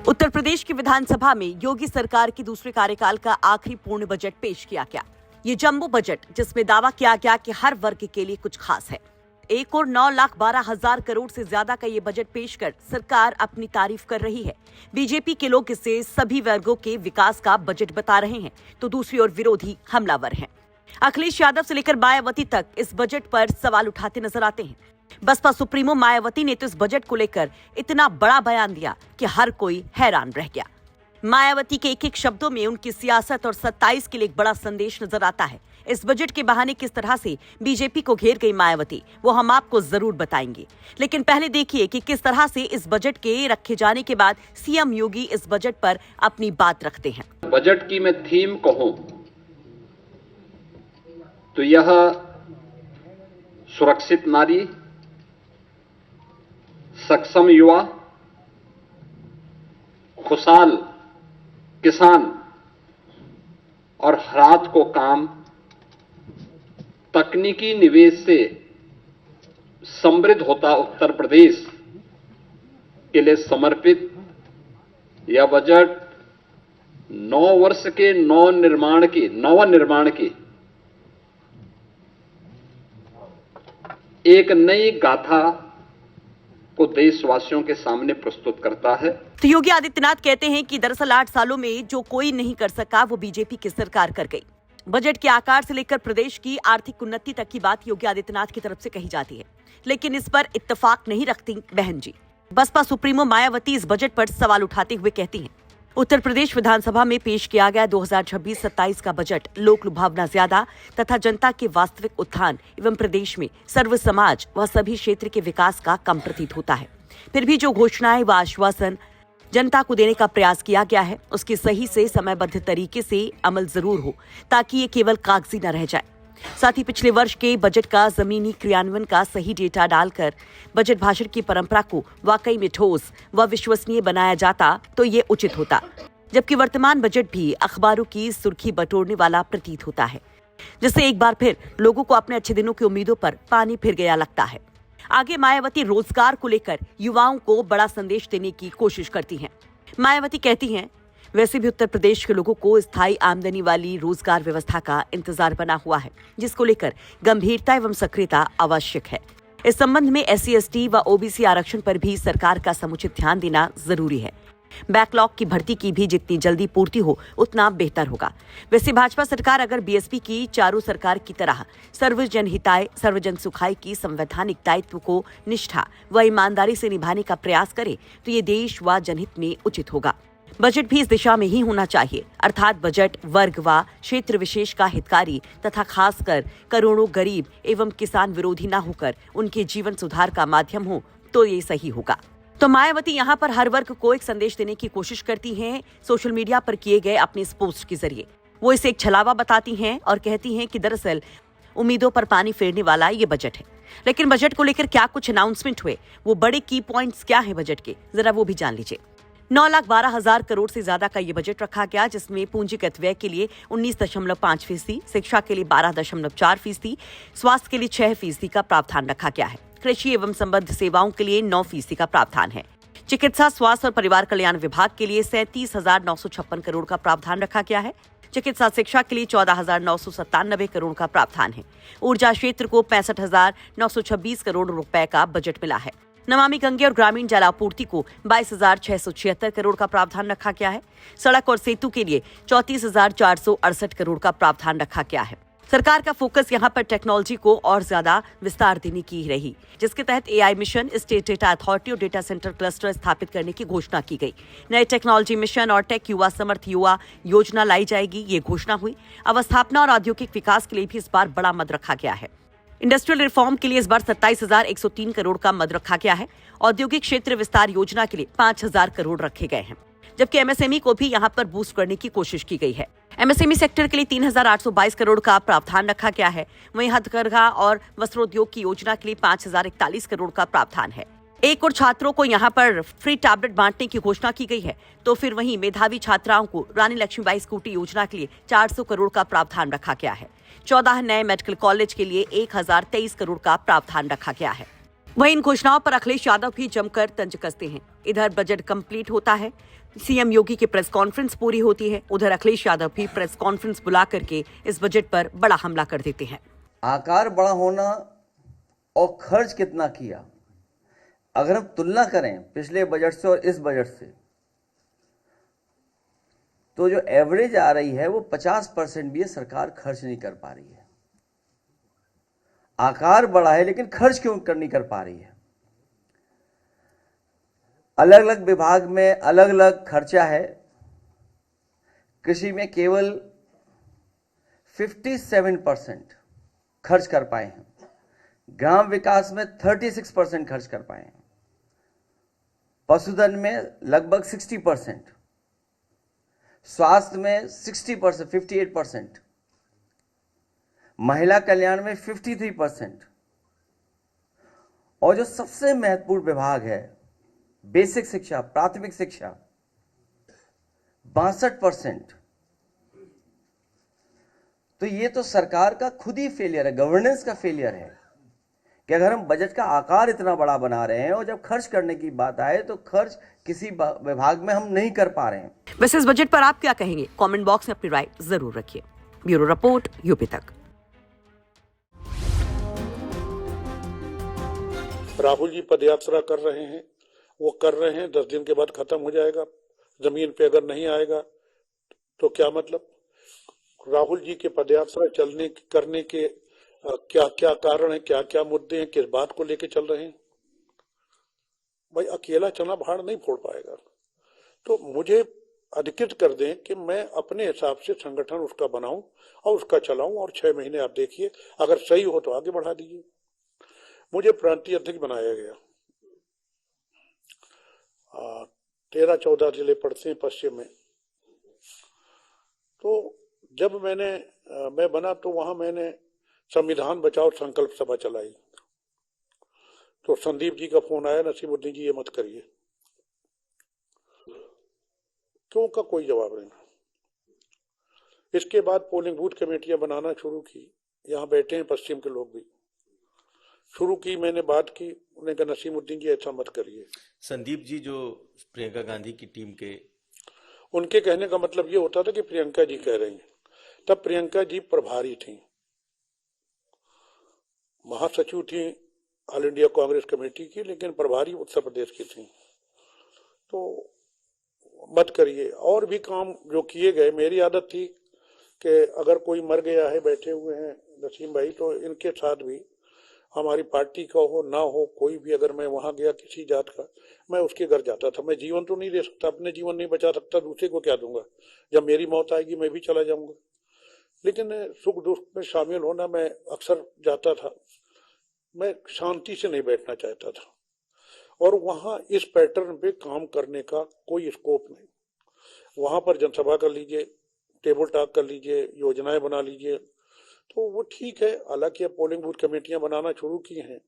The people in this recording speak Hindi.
उत्तर प्रदेश की विधानसभा में योगी सरकार की दूसरे कार्यकाल का आखिरी पूर्ण बजट पेश किया गया। ये जंबो बजट जिसमें दावा किया गया कि हर वर्ग के लिए कुछ खास है। 1,09,12,000 करोड़ से ज्यादा का ये बजट पेश कर सरकार अपनी तारीफ कर रही है। बीजेपी के लोग इसे सभी वर्गों के विकास का बजट बता रहे हैं, तो दूसरी ओर विरोधी हमलावर हैं। अखिलेश यादव से लेकर मायावती तक इस बजट पर सवाल उठाते नजर आते हैं। बसपा सुप्रीमो मायावती ने तो इस बजट को लेकर इतना बड़ा बयान दिया कि हर कोई हैरान रह गया। मायावती के एक एक शब्दों में उनकी सियासत और 27 के लिए एक बड़ा संदेश नजर आता है। इस बजट के बहाने किस तरह से बीजेपी को घेर गई मायावती, वो हम आपको जरूर बताएंगे। लेकिन पहले देखिए कि किस तरह से इस बजट के रखे जाने के बाद सीएम योगी इस बजट पर अपनी बात रखते हैं। बजट की मैं थीम कहूं तो यह सुरक्षित नारी, सक्षम युवा, खुशहाल किसान और रात को काम, तकनीकी निवेश से समृद्ध होता उत्तर प्रदेश के लिए समर्पित यह बजट 9 वर्ष के नवनिर्माण की एक नई गाथा को देशवासियों के सामने प्रस्तुत करता है। तो योगी आदित्यनाथ कहते हैं कि दरअसल 8 सालों में जो कोई नहीं कर सका वो बीजेपी की सरकार कर गई। बजट के आकार से लेकर प्रदेश की आर्थिक उन्नति तक की बात योगी आदित्यनाथ की तरफ से कही जाती है, लेकिन इस पर इत्तेफाक नहीं रखती बहन जी। बसपा सुप्रीमो मायावती इस बजट पर सवाल उठाते हुए कहती हैं, उत्तर प्रदेश विधानसभा में पेश किया गया 2026-27 का बजट लोक लुभावना ज्यादा तथा जनता के वास्तविक उत्थान एवं प्रदेश में सर्व समाज व सभी क्षेत्र के विकास का कम प्रतीत होता है। फिर भी जो घोषणाएं व आश्वासन जनता को देने का प्रयास किया गया है उसकी सही से समयबद्ध तरीके से अमल जरूर हो, ताकि ये केवल कागजी न रह जाए। साथ ही पिछले वर्ष के बजट का जमीनी क्रियान्वयन का सही डेटा डालकर बजट भाषण की परंपरा को वाकई में ठोस व विश्वसनीय बनाया जाता तो ये उचित होता। जबकि वर्तमान बजट भी अखबारों की सुर्खी बटोरने वाला प्रतीत होता है, जिससे एक बार फिर लोगों को अपने अच्छे दिनों की उम्मीदों पर पानी फिर गया लगता है। आगे मायावती रोजगार को लेकर युवाओं को बड़ा संदेश देने की कोशिश करती हैं। मायावती कहती हैं, वैसे भी उत्तर प्रदेश के लोगों को स्थायी आमदनी वाली रोजगार व्यवस्था का इंतजार बना हुआ है, जिसको लेकर गंभीरता एवं सक्रियता आवश्यक है। इस संबंध में SC/ST व OBC आरक्षण पर भी सरकार का समुचित ध्यान देना जरूरी है। बैकलॉग की भर्ती की भी जितनी जल्दी पूर्ति हो उतना बेहतर होगा। वैसे भाजपा सरकार अगर BSP की चारों सरकार की तरह सर्वजन हिताय सर्वजन सुखाय की संवैधानिक दायित्व को निष्ठा व ईमानदारी से निभाने का प्रयास करे तो ये देश व जनहित में उचित होगा। बजट भी इस दिशा में ही होना चाहिए, अर्थात बजट वर्ग व क्षेत्र विशेष का हितकारी तथा खासकर करोड़ों गरीब एवं किसान विरोधी न होकर उनके जीवन सुधार का माध्यम हो तो ये सही होगा। तो मायावती यहाँ पर हर वर्ग को एक संदेश देने की कोशिश करती हैं। सोशल मीडिया पर किए गए अपने इस पोस्ट के जरिए वो इसे एक छलावा बताती हैं और कहती हैं कि दरअसल उम्मीदों पर पानी फेरने वाला ये बजट है। लेकिन बजट को लेकर क्या कुछ अनाउंसमेंट हुए, वो बड़े की पॉइंट्स क्या है बजट के, जरा वो भी जान लीजिए। 9,12,000 करोड़ से ज्यादा का ये बजट रखा गया, जिसमें पूंजीगत व्यय के लिए 19.5%, शिक्षा के लिए 12.4%, स्वास्थ्य के लिए 6% का प्रावधान रखा गया है। कृषि एवं संबद्ध सेवाओं के लिए 9% का प्रावधान है। चिकित्सा, स्वास्थ्य और परिवार कल्याण विभाग के लिए 37,956 करोड़ का प्रावधान रखा गया है। चिकित्सा शिक्षा के लिए 14,997 करोड़ का प्रावधान है। ऊर्जा क्षेत्र को 65,926 करोड़ रुपए का बजट मिला है। नमामि गंगे और ग्रामीण जल आपूर्ति को 22,676 करोड़ का प्रावधान रखा गया है। सड़क और सेतु के लिए 34,468 करोड़ का प्रावधान रखा गया है। सरकार का फोकस यहाँ पर टेक्नोलॉजी को और ज्यादा विस्तार देने की रही, जिसके तहत AI mission, state data authority और डेटा सेंटर क्लस्टर स्थापित करने की घोषणा की गई। नए टेक्नोलॉजी मिशन और टेक युवा समर्थ युवा योजना लाई जाएगी, ये घोषणा हुई। अवस्थापना और औद्योगिक विकास के लिए भी इस बार बड़ा मद रखा गया है। इंडस्ट्रियल रिफॉर्म के लिए इस बार 27,103 करोड़ का मद रखा गया है। औद्योगिक क्षेत्र विस्तार योजना के लिए 5,000 करोड़ रखे गए हैं, जबकि MSME को भी यहाँ पर बूस्ट करने की कोशिश की गई है। MSME सेक्टर के लिए 3,822 करोड़ का प्रावधान रखा गया है। वहीं हथकरघा और वस्त्रोद्योग की योजना के लिए 5,041 करोड़ का प्रावधान है। एक और छात्रों को यहाँ पर फ्री टैबलेट बांटने की घोषणा की गई है, तो फिर वहीं मेधावी छात्राओं को रानी लक्ष्मीबाई स्कूटी योजना के लिए 400 करोड़ का प्रावधान रखा गया है। 14 नए मेडिकल कॉलेज के लिए 1,023 करोड़ का प्रावधान रखा गया है। वहीं इन घोषणाओं पर अखिलेश यादव भी जमकर तंज कसते हैं। इधर बजट कंप्लीट होता है, सीएम योगी की प्रेस कॉन्फ्रेंस पूरी होती है, उधर अखिलेश यादव भी प्रेस कॉन्फ्रेंस बुला करके इस बजट पर बड़ा हमला कर देते हैं। आकार बड़ा होना और खर्च कितना किया, अगर हम तुलना करें पिछले बजट से और इस बजट से, तो जो एवरेज आ रही है वो 50% भी सरकार खर्च नहीं कर पा रही है। आकार बड़ा है लेकिन खर्च क्यों नहीं कर पा रही है? अलग अलग विभाग में अलग अलग खर्चा है। कृषि में केवल 57% खर्च कर पाए हैं, ग्राम विकास में 36% खर्च कर पाए हैं, पशुधन में लगभग 60%, स्वास्थ्य में 60%, 58%, महिला कल्याण में 53%, और जो सबसे महत्वपूर्ण विभाग है बेसिक शिक्षा, प्राथमिक शिक्षा, 62%। तो ये तो सरकार का खुद ही फेलियर है, गवर्नेंस का फेलियर है कि अगर हम बजट का आकार इतना बड़ा बना रहे हैं और जब खर्च करने की बात आए तो खर्च किसी विभाग में हम नहीं कर पा रहे हैं। वैसे इस बजट पर आप क्या कहेंगे? कमेंट बॉक्स में अपनी राय जरूर रखिए। ब्यूरो रिपोर्ट, यूपी तक। राहुल जी पदयात्रा कर रहे हैं, वो कर रहे हैं, 10 दिन के बाद खत्म हो जाएगा। जमीन पे अगर नहीं आएगा तो क्या मतलब? राहुल जी के पदयात्रा करने के क्या क्या कारण है, क्या क्या मुद्दे हैं, किस बात को लेके चल रहे हैं? भाई अकेला चना भाड़ नहीं फोड़ पाएगा। तो मुझे अधिकृत कर दें कि मैं अपने हिसाब से संगठन उसका बनाऊं और उसका चलाऊं, और 6 महीने आप देखिए, अगर सही हो तो आगे बढ़ा दीजिए। मुझे प्रांतीय अध्यक्ष बनाया गया। 13-14 जिले पड़ते हैं पश्चिम में। तो जब मैं बना तो वहां मैंने संविधान बचाओ संकल्प सभा चलाई। तो संदीप जी का फोन आया, नसीमुद्दीन जी ये मत करिए। क्यों का कोई जवाब नहीं। इसके बाद पोलिंग बूथ कमेटियां बनाना शुरू की। यहाँ बैठे हैं पश्चिम के लोग भी। शुरू की, मैंने बात की, उन्होंने कहा नसीमुद्दीन जी ऐसा मत करिए। संदीप जी जो प्रियंका गांधी की टीम के, उनके कहने का मतलब ये होता था कि प्रियंका जी कह रही हैं। तब प्रियंका जी प्रभारी थी, महासचिव थी ऑल इंडिया कांग्रेस कमेटी की, लेकिन प्रभारी उत्तर प्रदेश की थी। तो मत करिए। और भी काम जो किए गए, मेरी आदत थी कि अगर कोई मर गया है, बैठे हुए हैं नसीम भाई, तो इनके साथ भी हमारी पार्टी का हो ना हो, कोई भी अगर मैं वहां गया किसी जात का, मैं उसके घर जाता था। मैं जीवन तो नहीं दे सकता, अपने जीवन नहीं बचा सकता, दूसरे को क्या दूंगा? जब मेरी मौत आएगी मैं भी चला जाऊंगा। लेकिन सुख दुख में शामिल होना मैं अक्सर जाता था। मैं शांति से नहीं बैठना चाहता था, और वहां इस पैटर्न पे काम करने का कोई स्कोप नहीं। वहां पर जनसभा कर लीजिए, टेबल टॉक कर लीजिए, योजनाएं बना लीजिए, तो वो ठीक है। हालांकि अब पोलिंग बूथ कमेटियां बनाना शुरू की हैं।